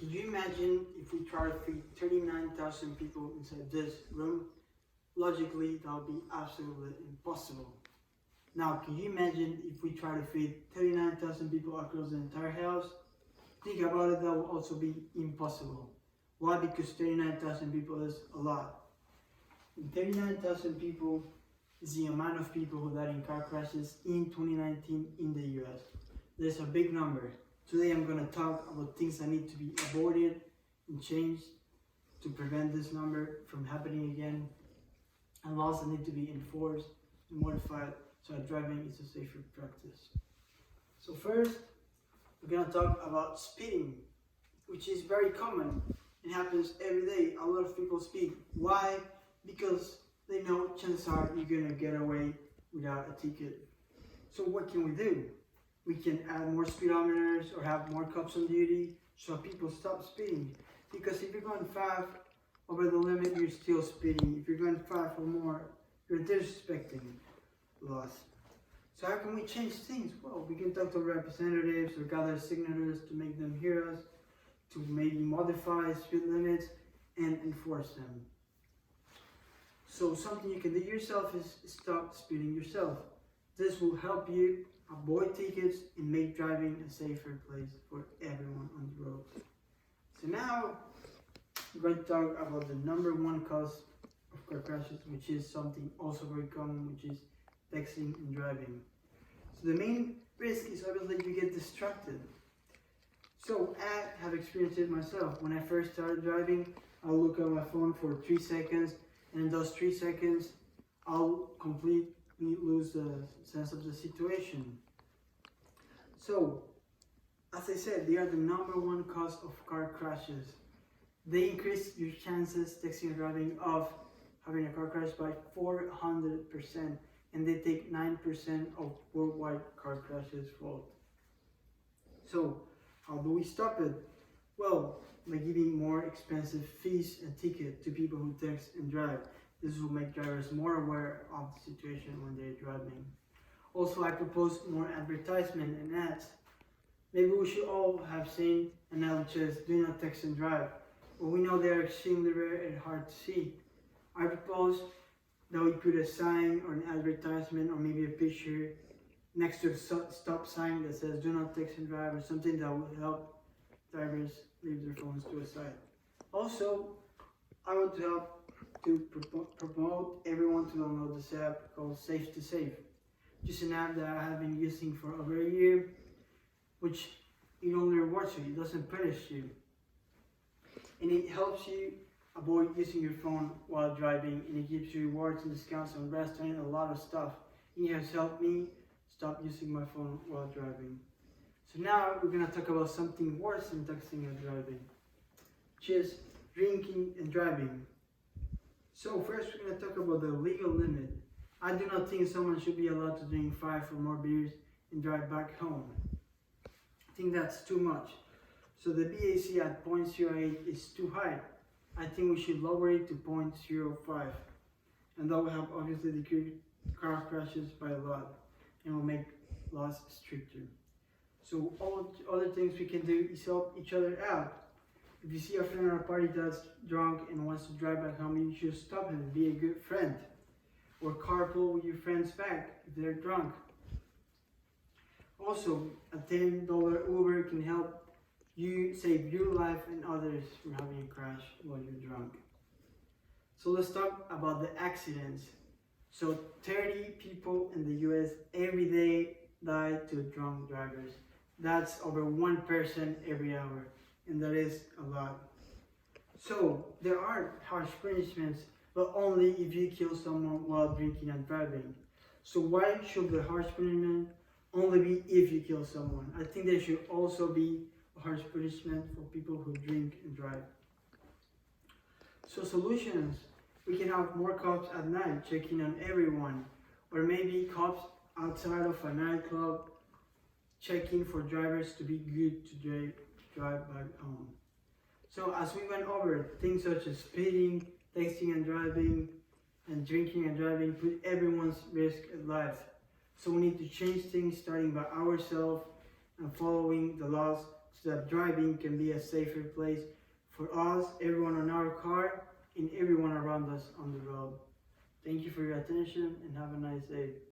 Could you imagine if we try to feed 39,000 people inside this room? Logically, that would be absolutely impossible. Now, can you imagine if we try to feed 39,000 people across the entire house? Think about it, that will also be impossible. Why? Because 39,000 people is a lot. And 39,000 people is the amount of people who died in car crashes in 2019 in the US. There's a big number. Today I'm going to talk about things that need to be avoided and changed to prevent this number from happening again, and laws that need to be enforced and modified so that driving is a safer practice. So first, we're going to talk about speeding, which is very common. It happens every day. A lot of people speed. Why? Because they know chances are you're going to get away without a ticket. So what can we do? We can add more speedometers or have more cops on duty so people stop speeding. Because if you're going 5 over the limit, you're still speeding. If you're going 5 or more, you're disrespecting laws. So how can we change things? Well, we can talk to representatives or gather signatures to make them hear us, to maybe modify speed limits and enforce them. So something you can do yourself is stop speeding yourself. This will help you avoid tickets and make driving a safer place for everyone on the road. So now we're going to talk about the number one cause of car crashes, which is something also very common, which is texting and driving. So the main risk is obviously you get distracted. So I have experienced it myself. When I first started driving, I'll look at my phone for 3 seconds, and in those 3 seconds, I'll completely lose the sense of the situation. So, as I said, they are the number one cause of car crashes. They increase your chances, texting and driving, of having a car crash by 400%, and they take 9% of worldwide car crashes fault. So, how do we stop it? Well, by giving more expensive fees and tickets to people who text and drive. This will make drivers more aware of the situation when they're driving. Also, I propose more advertisement and ads. Maybe we should all have seen an ad which says, "Do not text and drive." But we know they are extremely rare and hard to see. I propose that we put a sign or an advertisement or maybe a picture next to a stop sign that says, "Do not text and drive," or something that will help drivers leave their phones to a side. Also, I want to help to promote everyone to download this app called Safe to Save. Just an app that I have been using for over a year, which it only rewards you, it doesn't punish you. And it helps you avoid using your phone while driving, and it gives you rewards and discounts on restaurants and a lot of stuff. It has helped me stop using my phone while driving. So now we're going to talk about something worse than texting and driving, which is drinking and driving. So first we're going to talk about the legal limit. I do not think someone should be allowed to drink 5 or more beers and drive back home. I think that's too much. So the BAC at 0.08 is too high. I think we should lower it to 0.05. And that will help obviously decrease car crashes by a lot and will make laws stricter. So all other things we can do is help each other out. If you see a friend at a party that's drunk and wants to drive back home, you should stop him and be a good friend. Or carpool with your friends back if they're drunk. Also, a $10 Uber can help you save your life and others from having a crash while you're drunk. So let's talk about the accidents. So 30 people in the US every day die to drunk drivers. That's over 1 person every hour, and that is a lot. So there are harsh punishments, but only if you kill someone while drinking and driving. So why should the harsh punishment only be if you kill someone? I think there should also be a harsh punishment for people who drink and drive. So solutions, we can have more cops at night checking on everyone, or maybe cops outside of a nightclub checking for drivers to be good to drive back home. So as we went over, things such as speeding, texting and driving, and drinking and driving put everyone's risk at life. So we need to change things starting by ourselves and following the laws so that driving can be a safer place for us, everyone in our car, and everyone around us on the road. Thank you for your attention and have a nice day.